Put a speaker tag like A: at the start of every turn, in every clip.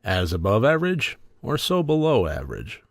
A: As above average or so below average?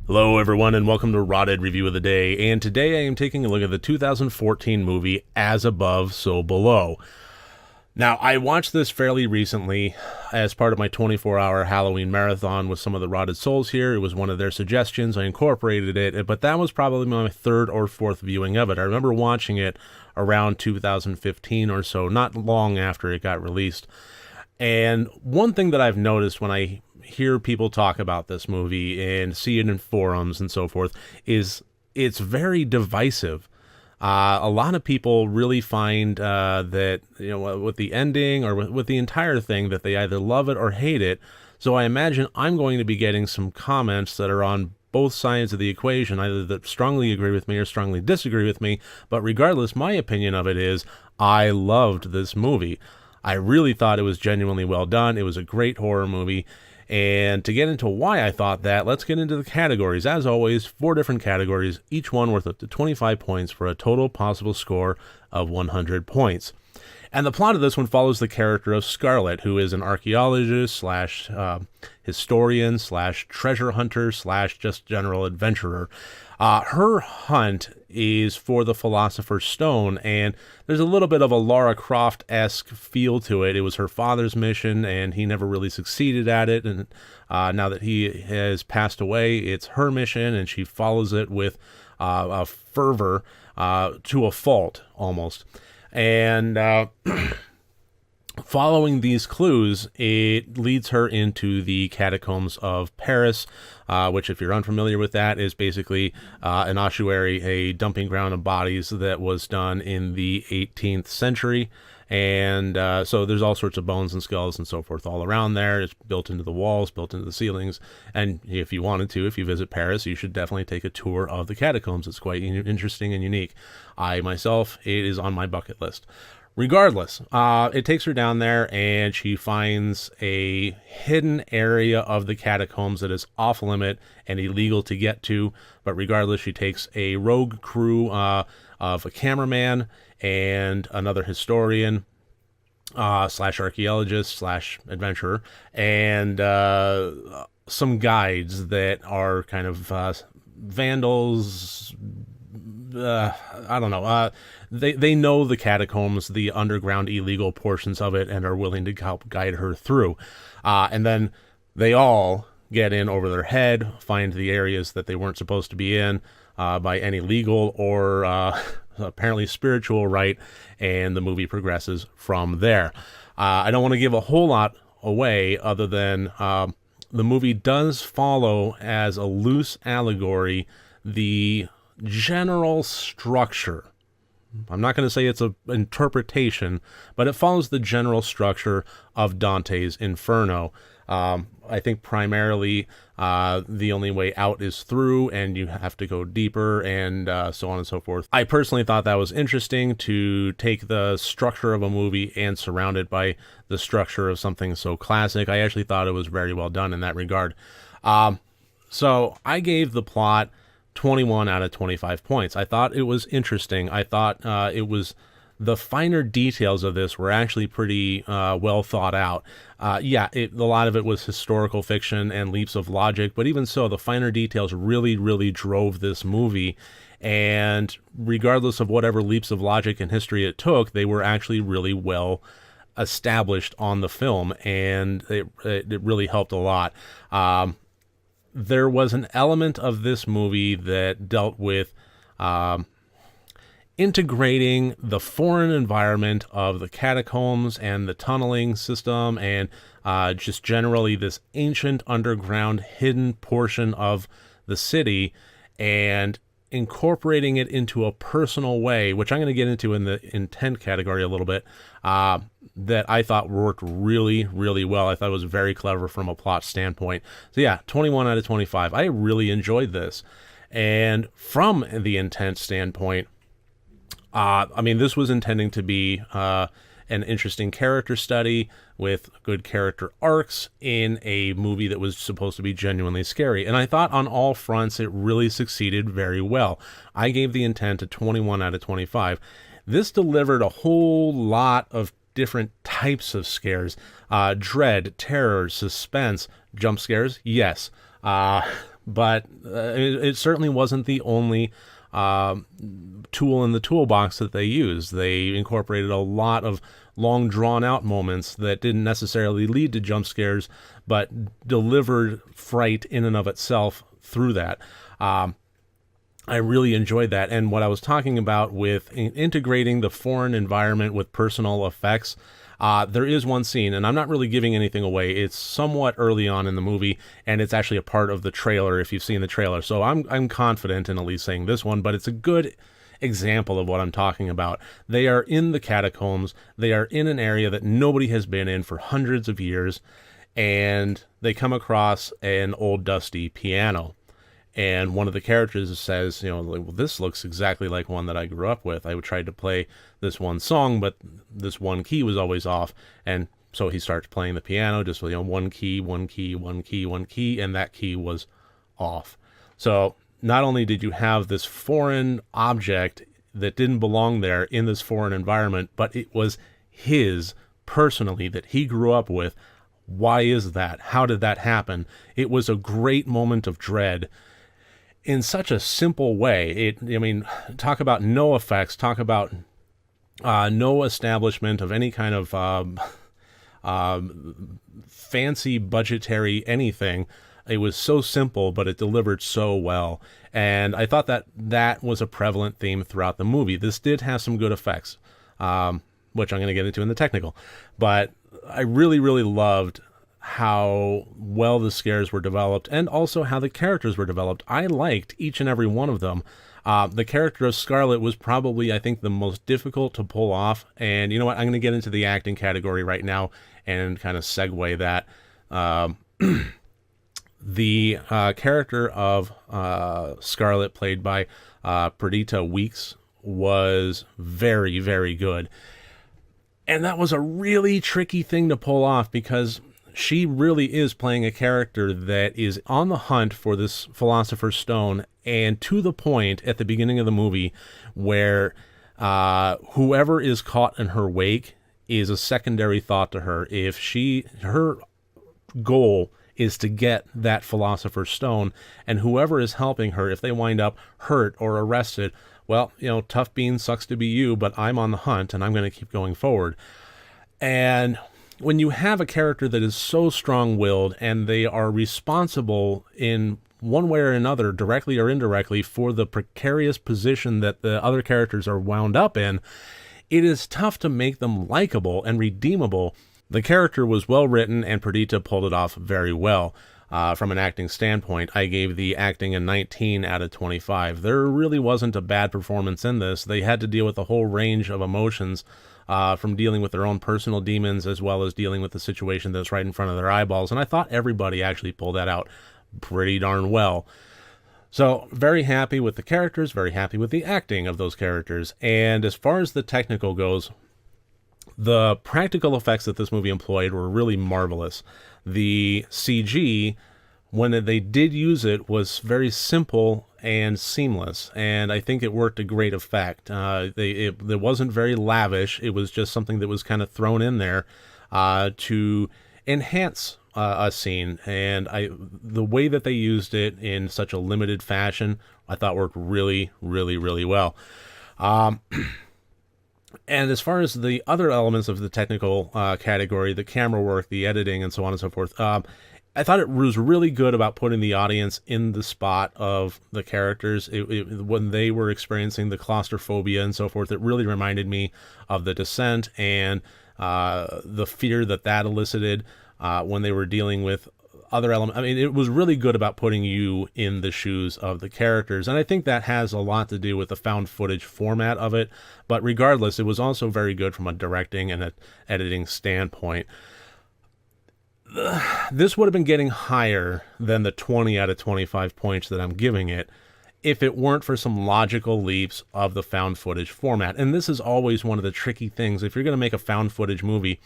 A: Hello everyone and welcome to RotD Review of the Day, and today I am taking a look at the 2014 movie As Above, So Below. Now, I watched this fairly recently as part of my 24-hour Halloween marathon with some of the Rotted Souls here. It was one of their suggestions. I incorporated it, but that was probably my third or fourth viewing of it. I remember watching it around 2015 or so, not long after it got released. And one thing that I've noticed when I hear people talk about this movie and see it in forums and so forth is it's very divisive. A lot of people really find that, with the ending or with the entire thing, that they either love it or hate it. So I imagine I'm going to be getting some comments that are on both sides of the equation, either that strongly agree with me or strongly disagree with me. But regardless, my opinion of it is I loved this movie. I really thought it was genuinely well done. It was a great horror movie. And to get into why I thought that, let's get into the categories. As always, 4 different categories, each one worth up to 25 points for a total possible score of 100 points. And the plot of this one follows the character of Scarlett, who is an archaeologist slash historian slash treasure hunter slash just general adventurer. Her hunt is for the Philosopher's Stone, and there's a little bit of a Lara Croft-esque feel to it. It was her father's mission, and he never really succeeded at it, and now that he has passed away, it's her mission, and she follows it with a fervor to a fault, almost. And following these clues, it leads her into the catacombs of Paris, which, if you're unfamiliar with that, is basically an ossuary, a dumping ground of bodies that was done in the 18th century. And so there's all sorts of bones and skulls and so forth all around there. It's built into the walls, built into the ceilings. And if you wanted to, if you visit Paris, you should definitely take a tour of the catacombs. It's quite interesting and unique. I myself, it is on my bucket list. Regardless, it takes her down there and she finds a hidden area of the catacombs that is off limit and illegal to get to. But regardless, she takes a rogue crew of a cameraman and another historian slash archaeologist slash adventurer and some guides that are kind of vandals. I don't know. They know the catacombs, the underground illegal portions of it, and are willing to help guide her through. And then they all get in over their head, find the areas that they weren't supposed to be in by any legal or apparently spiritual right, and the movie progresses from there. I don't want to give a whole lot away other than the movie does follow as a loose allegory the general structure. I'm not going to say it's an interpretation, but it follows the general structure of Dante's Inferno. I think primarily the only way out is through, and you have to go deeper, and so on and so forth. I personally thought that was interesting to take the structure of a movie and surround it by the structure of something so classic. I actually thought it was very well done in that regard. So I gave the plot 21 out of 25 points. I thought it was interesting. I thought it was the finer details of this were actually pretty well thought out. A lot of it was historical fiction and leaps of logic, but even so, the finer details really, really drove this movie. And regardless of whatever leaps of logic and history it took, they were actually really well established on the film, and it really helped a lot. There was an element of this movie that dealt with integrating the foreign environment of the catacombs and the tunneling system and just generally this ancient underground hidden portion of the city and incorporating it into a personal way, which I'm going to get into in the intent category a little bit, that I thought worked really, really well. I thought it was very clever from a plot standpoint. So yeah, 21 out of 25. I really enjoyed this. And from the intent standpoint, this was intending to be an interesting character study with good character arcs in a movie that was supposed to be genuinely scary. And I thought on all fronts it really succeeded very well. I gave the intent a 21 out of 25. This delivered a whole lot of different types of scares. Dread, terror, suspense, jump scares, yes. But it certainly wasn't the only tool in the toolbox that they used. They incorporated a lot of long drawn out moments that didn't necessarily lead to jump scares, but delivered fright in and of itself through that. I really enjoyed that. And what I was talking about with integrating the foreign environment with personal effects, there is one scene, and I'm not really giving anything away. It's somewhat early on in the movie, and it's actually a part of the trailer if you've seen the trailer. So I'm confident in at least saying this one, but it's a good example of what I'm talking about. They are in the catacombs. They are in an area that nobody has been in for hundreds of years, and they come across an old dusty piano. And one of the characters says, well, this looks exactly like one that I grew up with. I tried to play this one song, but this one key was always off. And so he starts playing the piano, just with, one key, one key, one key, one key, and that key was off. So not only did you have this foreign object that didn't belong there in this foreign environment, but it was his personally that he grew up with. Why is that? How did that happen? It was a great moment of dread in such a simple way. Talk about no effects, talk about no establishment of any kind of fancy budgetary anything. It was so simple, but it delivered so well. And I thought that was a prevalent theme throughout the movie. This did have some good effects, which I'm going to get into in the technical. But I really, really loved how well the scares were developed and also how the characters were developed. I liked each and every one of them. The character of Scarlet was probably, I think, the most difficult to pull off. And you know what? I'm going to get into the acting category right now and kind of segue that. The character of Scarlet, played by Perdita Weeks, was very, very good. And that was a really tricky thing to pull off because she really is playing a character that is on the hunt for this Philosopher's Stone, and to the point at the beginning of the movie where whoever is caught in her wake is a secondary thought to her. If her goal is to get that Philosopher's Stone, and whoever is helping her, if they wind up hurt or arrested, well, tough beans, sucks to be you, but I'm on the hunt and I'm going to keep going forward. And when you have a character that is so strong-willed and they are responsible in one way or another, directly or indirectly, for the precarious position that the other characters are wound up in, it is tough to make them likable and redeemable. The character was well written, and Perdita pulled it off very well. From an acting standpoint, I gave the acting a 19 out of 25. There really wasn't a bad performance in this. They had to deal with a whole range of emotions, from dealing with their own personal demons as well as dealing with the situation that's right in front of their eyeballs. And I thought everybody actually pulled that out pretty darn well. So very happy with the characters, very happy with the acting of those characters. And as far as the technical goes, the practical effects that this movie employed were really marvelous. The CG, when they did use it, was very simple and seamless, and I think it worked a great effect. It wasn't very lavish. It was just something that was kind of thrown in there to enhance a scene, and the way that they used it in such a limited fashion, I thought worked really, really, really well. And as far as the other elements of the technical category, the camera work, the editing, and so on and so forth, I thought it was really good about putting the audience in the spot of the characters. When they were experiencing the claustrophobia and so forth, it really reminded me of The Descent and the fear that elicited when they were dealing with other elements. I mean, it was really good about putting you in the shoes of the characters, and I think that has a lot to do with the found footage format of it. But regardless, it was also very good from a directing and an editing standpoint. This would have been getting higher than the 20 out of 25 points that I'm giving it if it weren't for some logical leaps of the found footage format. And this is always one of the tricky things. If you're going to make a found footage movie,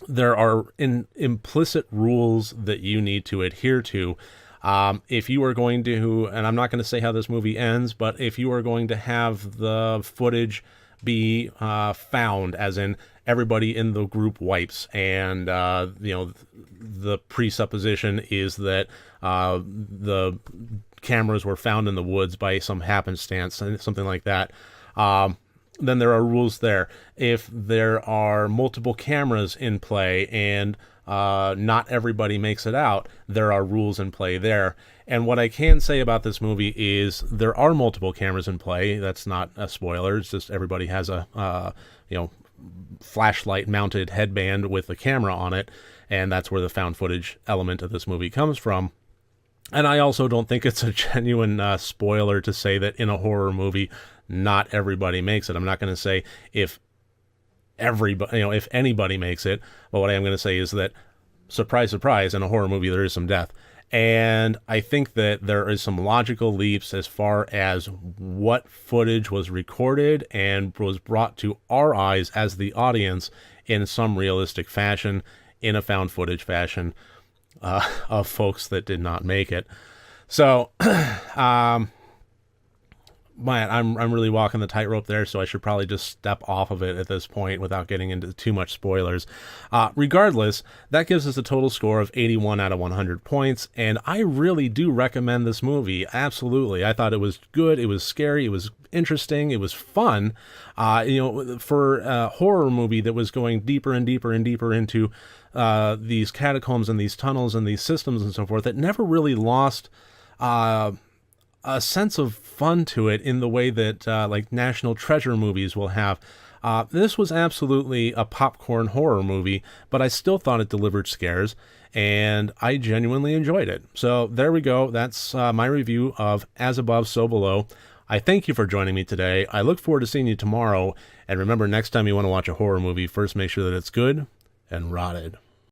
A: there are implicit rules that you need to adhere to. If you are going to, and I'm not going to say how this movie ends, but if you are going to have the footage be found, as in everybody in the group wipes, and the presupposition is that the cameras were found in the woods by some happenstance, something like that. Then there are rules there. If there are multiple cameras in play and not everybody makes it out, there are rules in play there. And what I can say about this movie is there are multiple cameras in play. That's not a spoiler. It's just everybody has a flashlight mounted headband with a camera on it, and that's where the found footage element of this movie comes from. And I also don't think it's a genuine spoiler to say that in a horror movie, not everybody makes it. I'm not going to say if anybody makes it, but what I am going to say is that, surprise, surprise, in a horror movie, there is some death. And I think that there is some logical leaps as far as what footage was recorded and was brought to our eyes as the audience in some realistic fashion, in a found footage fashion, of folks that did not make it. So, man, I'm really walking the tightrope there, so I should probably just step off of it at this point without getting into too much spoilers. Regardless, that gives us a total score of 81 out of 100 points, and I really do recommend this movie. Absolutely. I thought it was good, it was scary, it was interesting, it was fun. For a horror movie that was going deeper and deeper and deeper into these catacombs and these tunnels and these systems and so forth, it never really lost a sense of fun to it in the way that like National Treasure movies will have. This was absolutely a popcorn horror movie, but I still thought it delivered scares, and I genuinely enjoyed it. So there we go. That's my review of As Above, So Below. I thank you for joining me today. I look forward to seeing you tomorrow. And remember, next time you want to watch a horror movie, first make sure that it's good and rotted.